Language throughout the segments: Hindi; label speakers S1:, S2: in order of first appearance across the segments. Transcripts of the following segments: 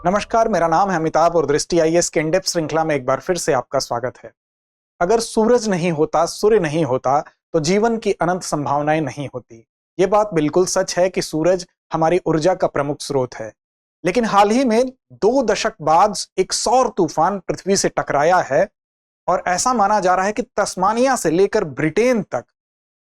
S1: नमस्कार, मेरा नाम है अमिताभ और दृष्टि आईएएस के इन डेप्थ श्रृंखला में एक बार फिर से आपका स्वागत है। अगर सूरज नहीं होता, सूर्य नहीं होता, तो जीवन की अनंत संभावनाएं नहीं होती। ये बात बिल्कुल सच है कि सूरज हमारी ऊर्जा का प्रमुख स्रोत है। लेकिन हाल ही में 2 दशक बाद एक सौर तूफान पृथ्वी से टकराया है और ऐसा माना जा रहा है कि तस्मानिया से लेकर ब्रिटेन तक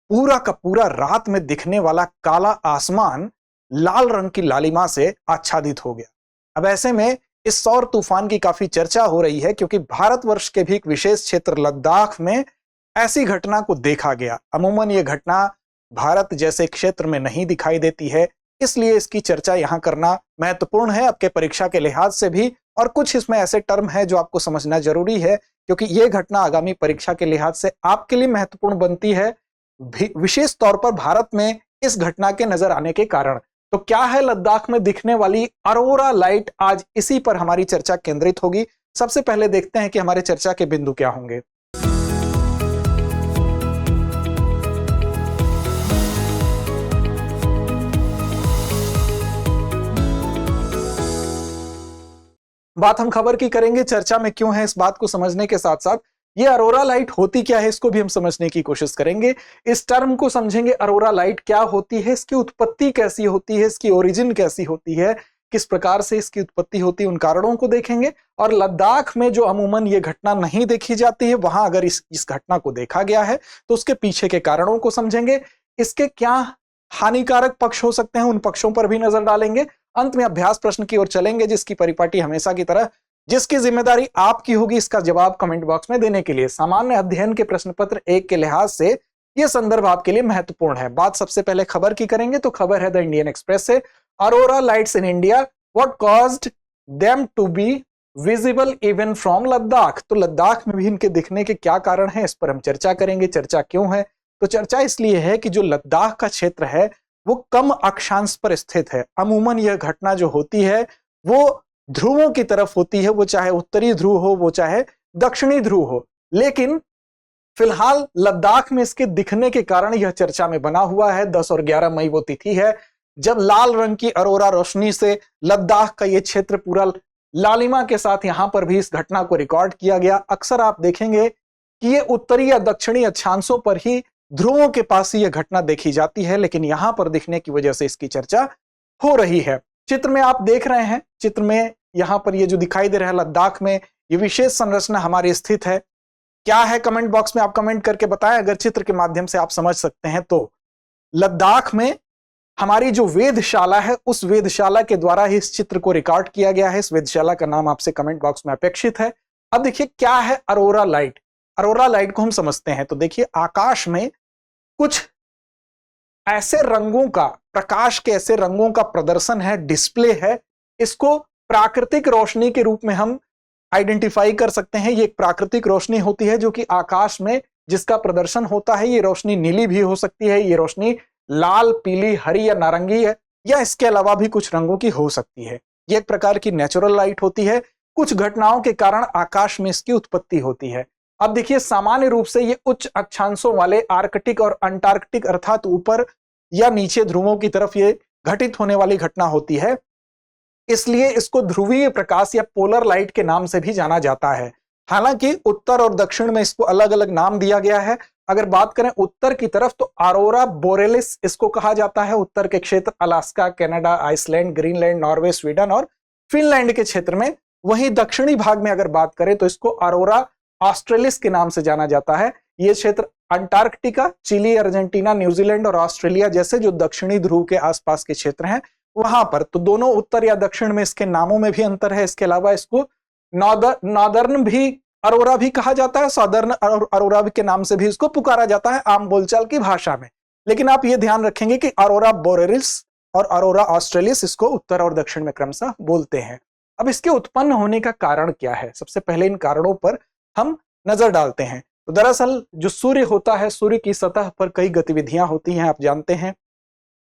S1: पूरा का पूरा रात में दिखने वाला काला आसमान लाल रंग की लालिमा से आच्छादित हो गया। अब ऐसे में इस सौर तूफान की काफी चर्चा हो रही है क्योंकि भारतवर्ष के भी एक विशेष क्षेत्र लद्दाख में ऐसी घटना को देखा गया। अमूमन ये घटना भारत जैसे क्षेत्र में नहीं दिखाई देती है, इसलिए इसकी चर्चा यहां करना महत्वपूर्ण है आपके परीक्षा के लिहाज से भी। और कुछ इसमें ऐसे टर्म है जो आपको समझना जरूरी है क्योंकि यह घटना आगामी परीक्षा के लिहाज से आपके लिए महत्वपूर्ण बनती है, विशेष तौर पर भारत में इस घटना के नजर आने के कारण। तो क्या है लद्दाख में दिखने वाली अरोरा लाइट, आज इसी पर हमारी चर्चा केंद्रित होगी। सबसे पहले देखते हैं कि हमारे चर्चा के बिंदु क्या होंगे। बात हम खबर की करेंगे, चर्चा में क्यों है इस बात को समझने के साथ साथ ये अरोरा लाइट होती क्या है इसको भी हम समझने की कोशिश करेंगे। इस टर्म को समझेंगे, अरोरा लाइट क्या होती है, इसकी उत्पत्ति कैसी होती है, इसकी ओरिजिन कैसी होती है, किस प्रकार से इसकी उत्पत्ति होती है, उन कारणों को देखेंगे। और लद्दाख में जो अमूमन ये घटना नहीं देखी जाती है, वहां अगर इस घटना को देखा गया है तो उसके पीछे के कारणों को समझेंगे। इसके क्या हानिकारक पक्ष हो सकते हैं, उन पक्षों पर भी नजर डालेंगे। अंत में अभ्यास प्रश्न की ओर चलेंगे, जिसकी परिपाटी हमेशा की तरह जिसकी जिम्मेदारी आपकी होगी इसका जवाब कमेंट बॉक्स में देने के लिए। सामान्य अध्ययन के प्रश्न पत्र 1 के लिहाज से यह संदर्भ आपके लिए महत्वपूर्ण है। बात सबसे पहले खबर की करेंगे तो खबर है द इंडियन एक्सप्रेस से, aurora lights in India, what caused them to be visible even from Ladakh. तो लद्दाख में भी इनके दिखने के क्या कारण है, इस पर हम चर्चा करेंगे। चर्चा क्यों है, तो चर्चा इसलिए है कि जो लद्दाख का क्षेत्र है वो कम अक्षांश पर स्थित है। अमूमन यह घटना जो होती है वो ध्रुवों की तरफ होती है, वो चाहे उत्तरी ध्रुव हो, वो चाहे दक्षिणी ध्रुव हो। लेकिन फिलहाल लद्दाख में इसके दिखने के कारण यह चर्चा में बना हुआ है। 10 और 11 मई वो तिथि है जब लाल रंग की अरोरा रोशनी से लद्दाख का ये क्षेत्र पूरा लालिमा के साथ यहां पर भी इस घटना को रिकॉर्ड किया गया। अक्सर आप देखेंगे कि ये उत्तरी या दक्षिणी अक्षांशों पर ही ध्रुवों के पास ही यह घटना देखी जाती है, लेकिन यहां पर दिखने की वजह से इसकी चर्चा हो रही है। चित्र में आप देख रहे हैं, चित्र में यहां पर ये जो दिखाई दे रहा है लद्दाख में ये विशेष संरचना हमारी स्थित है। क्या है कमेंट बॉक्स में आप कमेंट करके बताएं, अगर चित्र के माध्यम से आप समझ सकते हैं तो। लद्दाख में हमारी जो वेधशाला है उस वेधशाला के द्वारा ही इस चित्र को रिकॉर्ड किया गया है। इस वेधशाला का नाम आपसे कमेंट बॉक्स में अपेक्षित है। अब देखिए क्या है अरोरा लाइट। अरोरा लाइट को हम समझते हैं तो देखिए आकाश में कुछ ऐसे रंगों का, प्रकाश के ऐसे रंगों का प्रदर्शन है, डिस्प्ले है। इसको प्राकृतिक रोशनी के रूप में हम आइडेंटिफाई कर सकते हैं। ये एक प्राकृतिक रोशनी होती है जो कि आकाश में जिसका प्रदर्शन होता है। ये रोशनी नीली भी हो सकती है, ये रोशनी लाल, पीली, हरी या नारंगी है, या इसके अलावा भी कुछ रंगों की हो सकती है। ये एक प्रकार की नेचुरल लाइट होती है। कुछ घटनाओं के कारण आकाश में इसकी उत्पत्ति होती है। अब देखिए सामान्य रूप से ये उच्च अक्षांशों वाले आर्कटिक और अंटार्कटिक अर्थात ऊपर या नीचे ध्रुवों की तरफ ये घटित होने वाली घटना होती है, इसलिए इसको ध्रुवीय प्रकाश या पोलर लाइट के नाम से भी जाना जाता है। हालांकि उत्तर और दक्षिण में इसको अलग अलग नाम दिया गया है। अगर बात करें उत्तर की तरफ तो अरोरा बोरेलिस इसको कहा जाता है। उत्तर के क्षेत्र Alaska, Canada, Iceland, Greenland, Norway, Sweden और फिनलैंड के क्षेत्र में। वहीं दक्षिणी भाग में अगर बात करें तो इसको अरोरा ऑस्ट्रेलिस के नाम से जाना जाता है। यह क्षेत्र अंटार्कटिका, चिली, अर्जेंटीना, न्यूजीलैंड और ऑस्ट्रेलिया जैसे जो दक्षिणी ध्रुव के आसपास के क्षेत्र हैं वहां पर, तो दोनों उत्तर या दक्षिण में इसके नामों में भी अंतर है। इसके अलावा इसको नॉर्दर्न भी अरोरा भी कहा जाता है, सॉदर्न अरोरा के नाम से भी इसको पुकारा जाता है आम बोलचाल की भाषा में। लेकिन आप ये ध्यान रखेंगे कि अरोरा बोरेलिस और अरोरा ऑस्ट्रेलिस इसको उत्तर और दक्षिण में क्रमशः बोलते हैं। अब इसके उत्पन्न होने का कारण क्या है, सबसे पहले इन कारणों पर हम नजर डालते हैं। तो दरअसल जो सूर्य होता है, सूर्य की सतह पर कई गतिविधियां होती हैं। आप जानते हैं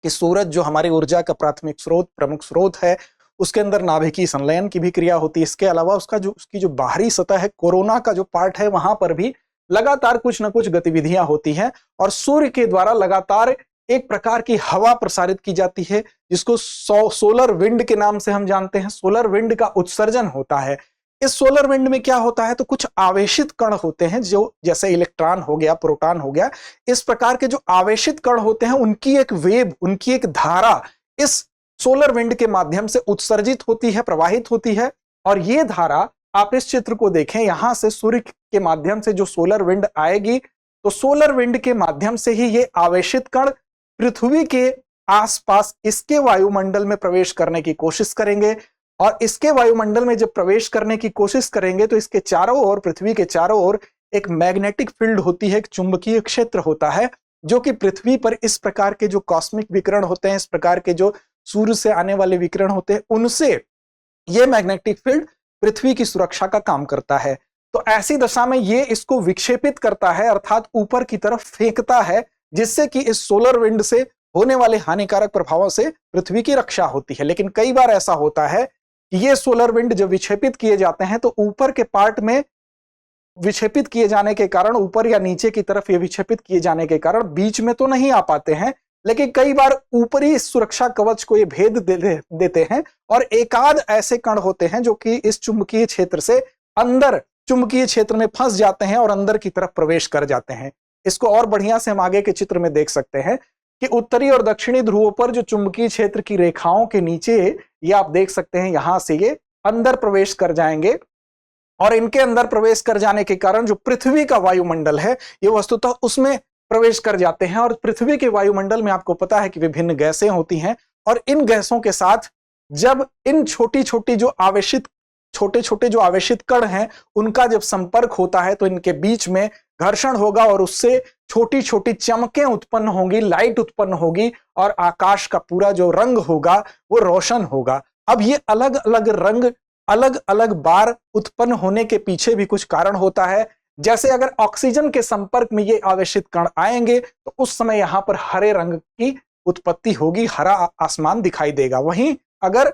S1: कि सूरज जो हमारी ऊर्जा का प्राथमिक स्रोत, प्रमुख स्रोत है, उसके अंदर नाभिकीय संलयन की भी क्रिया होती है। इसके अलावा उसकी जो बाहरी सतह है, कोरोना का जो पार्ट है, वहां पर भी लगातार कुछ न कुछ गतिविधियां होती हैं और सूर्य के द्वारा लगातार एक प्रकार की हवा प्रसारित की जाती है जिसको सोलर विंड के नाम से हम जानते हैं। सोलर विंड का उत्सर्जन होता है। इस सोलर विंड में क्या होता है, तो कुछ आवेशित कण होते हैं जो जैसे इलेक्ट्रॉन हो गया, प्रोटॉन हो गया, इस प्रकार के जो आवेशित कण होते हैं उनकी एक वेव, उनकी एक धारा इस सोलर विंड के माध्यम से उत्सर्जित होती है, प्रवाहित होती है। और ये धारा, आप इस चित्र को देखें, यहां से सूर्य के माध्यम से जो सोलर विंड आएगी, तो सोलर विंड के माध्यम से ही ये आवेशित कण पृथ्वी के आसपास इसके वायुमंडल में प्रवेश करने की कोशिश करेंगे। और इसके वायुमंडल में जब प्रवेश करने की कोशिश करेंगे तो इसके चारों ओर, पृथ्वी के चारों ओर एक मैग्नेटिक फील्ड होती है, एक चुंबकीय क्षेत्र होता है, जो कि पृथ्वी पर इस प्रकार के जो कॉस्मिक विकिरण होते हैं, इस प्रकार के जो सूर्य से आने वाले विकिरण होते हैं, उनसे यह मैग्नेटिक फील्ड पृथ्वी की सुरक्षा का काम करता है। तो ऐसी दशा में ये इसको विक्षेपित करता है, अर्थात ऊपर की तरफ फेंकता है, जिससे कि इस सोलर विंड से होने वाले हानिकारक प्रभावों से पृथ्वी की रक्षा होती है। लेकिन कई बार ऐसा होता है कि ये सोलर विंड जब विक्षेपित किए जाते हैं तो ऊपर के पार्ट में विक्षेपित किए जाने के कारण, ऊपर या नीचे की तरफ ये विक्षेपित किए जाने के कारण बीच में तो नहीं आ पाते हैं, लेकिन कई बार ऊपरी सुरक्षा कवच को ये भेद देते हैं और एकाध ऐसे कण होते हैं जो कि इस चुंबकीय क्षेत्र से अंदर, चुंबकीय क्षेत्र में फंस जाते हैं और अंदर की तरफ प्रवेश कर जाते हैं। इसको और बढ़िया से हम आगे के चित्र में देख सकते हैं कि उत्तरी और दक्षिणी ध्रुवों पर जो चुंबकीय क्षेत्र की रेखाओं के नीचे, ये आप देख सकते हैं, यहां से ये अंदर प्रवेश कर जाएंगे और इनके अंदर प्रवेश कर जाने के कारण जो पृथ्वी का वायुमंडल है, ये वस्तुतः उसमें प्रवेश कर जाते हैं। और पृथ्वी के वायुमंडल में आपको पता है कि विभिन्न गैसें होती हैं, और इन गैसों के साथ जब इन छोटी छोटी जो आवेशित, छोटे छोटे जो आवेशित कण हैं, उनका जब संपर्क होता है तो इनके बीच में घर्षण होगा और उससे छोटी छोटी चमकें उत्पन्न होंगी, लाइट उत्पन्न होगी और आकाश का पूरा जो रंग होगा वो रोशन होगा। अब ये अलग अलग रंग अलग अलग बार उत्पन्न होने के पीछे भी कुछ कारण होता है। जैसे अगर ऑक्सीजन के संपर्क में ये आवेशित कण आएंगे तो उस समय यहां पर हरे रंग की उत्पत्ति होगी, हरा आसमान दिखाई देगा। वहीं अगर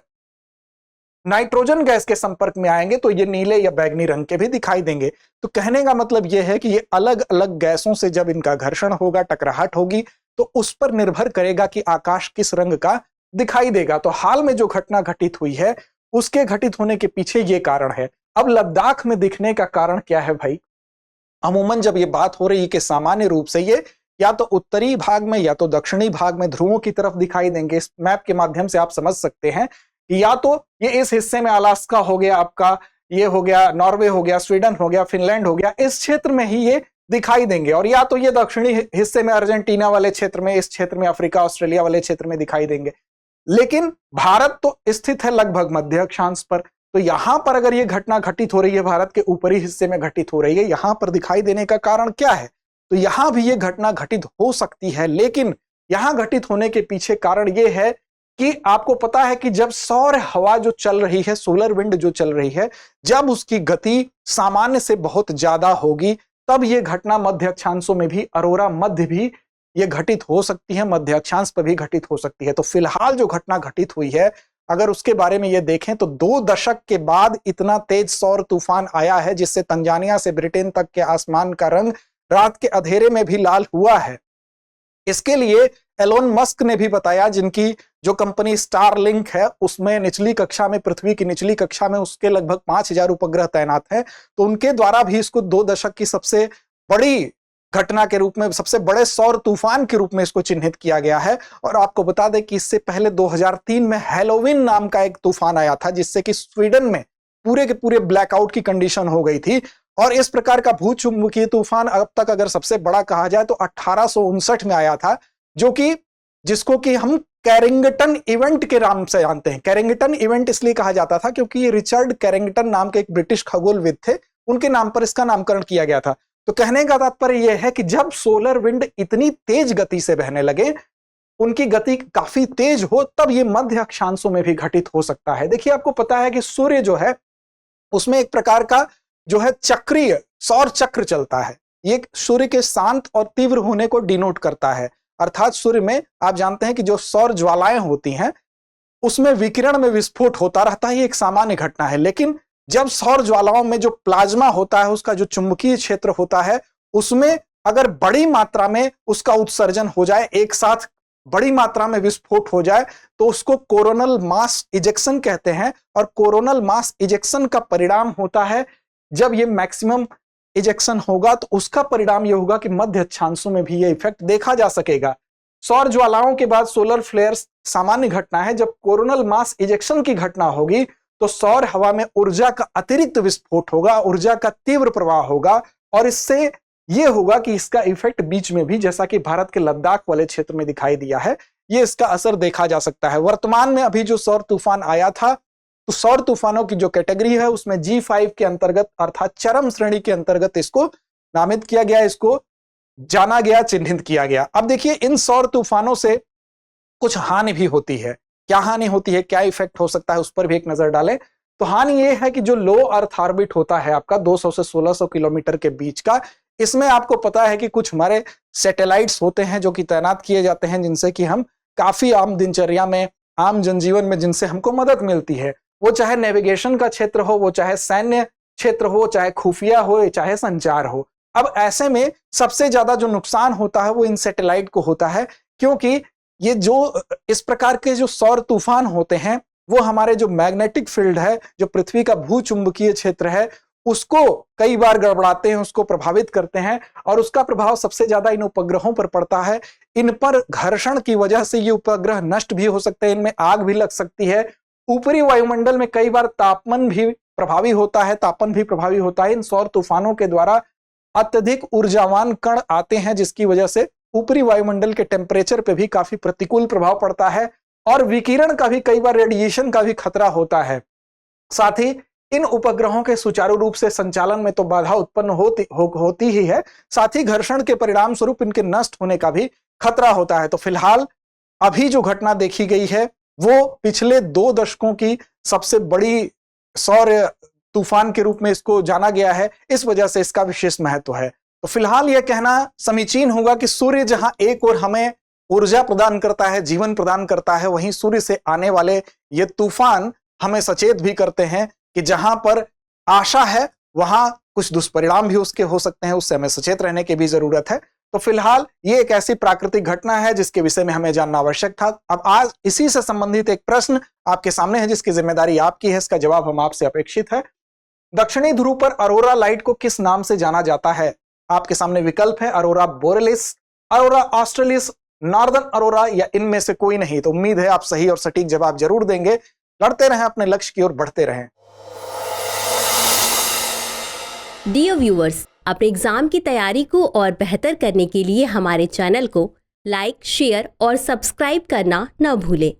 S1: नाइट्रोजन गैस के संपर्क में आएंगे तो ये नीले या बैगनी रंग के भी दिखाई देंगे। तो कहने का मतलब यह है कि ये अलग अलग गैसों से जब इनका घर्षण होगा, टकराहट होगी, तो उस पर निर्भर करेगा कि आकाश किस रंग का दिखाई देगा। तो हाल में जो घटना घटित हुई है उसके घटित होने के पीछे ये कारण है। अब लद्दाख में दिखने का कारण क्या है भाई? अमूमन जब ये बात हो रही है कि सामान्य रूप से ये या तो उत्तरी भाग में या तो दक्षिणी भाग में ध्रुवों की तरफ दिखाई देंगे। इस मैप के माध्यम से आप समझ सकते हैं कि या तो ये इस हिस्से में अलास्का हो गया, आपका ये हो गया नॉर्वे हो गया, स्वीडन हो गया, फिनलैंड हो गया, इस क्षेत्र में ही ये दिखाई देंगे, और या तो ये दक्षिणी हिस्से में अर्जेंटीना वाले क्षेत्र में, इस क्षेत्र में अफ्रीका ऑस्ट्रेलिया वाले क्षेत्र में दिखाई देंगे। लेकिन भारत तो स्थित है लगभग मध्य अक्षांश पर, तो यहां पर अगर ये घटना घटित हो रही है, भारत के ऊपरी हिस्से में घटित हो रही है, यहां पर दिखाई देने का कारण क्या है? तो यहां भी ये घटना घटित हो सकती है, लेकिन यहां घटित होने के पीछे कारण ये है कि आपको पता है कि जब सौर हवा जो चल रही है, सोलर विंड जो चल रही है, जब उसकी गति सामान्य से बहुत ज्यादा होगी, तब ये घटना मध्य अक्षांशों में भी, अरोरा मध्य भी ये घटित हो सकती है, मध्य अक्षांश पर भी घटित हो सकती है। तो फिलहाल जो घटना घटित हुई है, अगर उसके बारे में ये देखें तो 2 दशक के बाद इतना तेज सौर तूफान आया है जिससे तंजानिया से ब्रिटेन तक के आसमान का रंग रात के अंधेरे में भी लाल हुआ है। इसके लिए एलोन मस्क ने भी बताया, जिनकी जो कंपनी स्टारलिंक है उसमें निचली कक्षा में, पृथ्वी की निचली कक्षा में उसके लगभग 5000 उपग्रह तैनात हैं, तो उनके द्वारा भी इसको 2 दशक की सबसे बड़ी घटना के रूप में, सबसे बड़े सौर तूफान के रूप में इसको चिन्हित किया गया है। और आपको बता दें कि इससे पहले 2003 में हैलोवीन नाम का एक तूफान आया था, जिससे कि स्वीडन में पूरे के पूरे ब्लैकआउट की कंडीशन हो गई थी। और इस प्रकार का भूचुंबकीय तूफान अब तक अगर सबसे बड़ा कहा जाए तो 1859 में आया था, जो कि जिसको कि हम कैरिंगटन इवेंट के नाम से जानते हैं। कैरिंगटन इवेंट इसलिए कहा जाता था क्योंकि ये रिचर्ड कैरिंगटन नाम के एक ब्रिटिश खगोलविद थे, उनके नाम पर इसका नामकरण किया गया था। तो कहने का तात्पर्य यह है कि जब सोलर विंड इतनी तेज गति से बहने लगे, उनकी गति काफी तेज हो, तब ये मध्य अक्षांशों में भी घटित हो सकता है। देखिए, आपको पता है कि सूर्य जो है उसमें एक प्रकार का जो है चक्रीय सौर चक्र चलता है। ये सूर्य के शांत और तीव्र होने को डिनोट करता है। अर्थात सूर्य में आप जानते हैं कि जो सौर ज्वालाएं होती हैं उसमें विकिरण में विस्फोट होता रहता है, ये एक सामान्य घटना है। लेकिन जब सौर ज्वालाओं में जो प्लाज्मा होता है, उसका जो चुंबकीय क्षेत्र होता है, उसमें अगर बड़ी मात्रा में उसका उत्सर्जन हो जाए, एक साथ बड़ी मात्रा में विस्फोट हो जाए तो उसको कोरोनल मास इजेक्शन कहते हैं। और कोरोनल मास इजेक्शन का परिणाम होता है, जब ये मैक्सिमम इजेक्शन होगा तो उसका परिणाम यह होगा कि मध्य अक्षांशों में भी ये इफेक्ट देखा जा सकेगा। सौर ज्वालाओं के बाद सोलर फ्लेयर्स सामान्य घटना है। जब कोरोनल मास इजेक्शन की घटना होगी तो सौर हवा में ऊर्जा का अतिरिक्त विस्फोट होगा, ऊर्जा का तीव्र प्रवाह होगा, और इससे यह होगा कि इसका इफेक्ट बीच में भी, जैसा कि भारत के लद्दाख वाले क्षेत्र में दिखाई दिया है, ये इसका असर देखा जा सकता है। वर्तमान में अभी जो सौर तूफान आया था, तो सौर तूफानों की जो कैटेगरी है उसमें G5 के अंतर्गत अर्थात चरम श्रेणी के अंतर्गत इसको नामित किया गया, इसको जाना गया, चिन्हित किया गया। अब देखिए, इन सौर तूफानों से कुछ हानि भी होती है। क्या हानि होती है, क्या इफेक्ट हो सकता है, उस पर भी एक नजर डालें। तो हानि यह है कि जो लो अर्थ ऑर्बिट होता है आपका 200 से 1600 किलोमीटर के बीच का, इसमें आपको पता है कि कुछ हमारे सैटेलाइट्स होते हैं जो कि तैनात किए जाते हैं, जिनसे कि हम काफी आम दिनचर्या में, आम जनजीवन में जिनसे हमको मदद मिलती है। वो चाहे नेविगेशन का क्षेत्र हो, वो चाहे सैन्य क्षेत्र हो, चाहे खुफिया हो, चाहे संचार हो। अब ऐसे में सबसे ज्यादा जो नुकसान होता है वो इन सैटेलाइट को होता है, क्योंकि ये जो इस प्रकार के जो सौर तूफान होते हैं वो हमारे जो मैग्नेटिक फील्ड है, जो पृथ्वी का भूचुंबकीय क्षेत्र है, उसको कई बार गड़बड़ाते हैं, उसको प्रभावित करते हैं, और उसका प्रभाव सबसे ज्यादा इन उपग्रहों पर पड़ता है। इन पर घर्षण की वजह से ये उपग्रह नष्ट भी हो सकते हैं, इनमें आग भी लग सकती है। ऊपरी वायुमंडल में कई बार तापमान भी प्रभावी होता है। इन सौर तूफानों के द्वारा अत्यधिक ऊर्जावान कण आते हैं, जिसकी वजह से ऊपरी वायुमंडल के टेम्परेचर पे भी काफी प्रतिकूल प्रभाव पड़ता है, और विकिरण का भी, कई बार रेडिएशन का भी खतरा होता है। साथ ही इन उपग्रहों के सुचारू रूप से संचालन में तो बाधा उत्पन्न होती ही है, साथ ही घर्षण के परिणाम स्वरूप इनके नष्ट होने का भी खतरा होता है। तो फिलहाल अभी जो घटना देखी गई है वो पिछले 2 दशकों की सबसे बड़ी सौर तूफान के रूप में इसको जाना गया है, इस वजह से इसका विशेष महत्व है। तो फिलहाल यह कहना समीचीन होगा कि सूर्य जहां एक ओर हमें ऊर्जा प्रदान करता है, जीवन प्रदान करता है, वहीं सूर्य से आने वाले ये तूफान हमें सचेत भी करते हैं कि जहां पर आशा है वहां कुछ दुष्परिणाम भी उसके हो सकते हैं, उससे हमें सचेत रहने की भी जरूरत है। तो फिलहाल ये एक ऐसी प्राकृतिक घटना है जिसके विषय में हमें जानना आवश्यक था। अब आज इसी से संबंधित एक प्रश्न आपके सामने है, जिसकी जिम्मेदारी आपकी है, इसका जवाब हम आपसे अपेक्षित है। दक्षिणी ध्रुव पर अरोरा लाइट को किस नाम से जाना जाता है? आपके सामने विकल्प है, Arora borealis, Arora australis, northern Arora, या इनमें से कोई नहीं। तो उम्मीद है आप सही और सटीक जवाब जरूर देंगे। लड़ते रहें, अपने लक्ष्य की ओर बढ़ते रहें।
S2: डियर व्यूअर्स, अपने एग्जाम की तैयारी को और बेहतर करने के लिए हमारे चैनल को लाइक, शेयर और सब्सक्राइब करना न भूलें।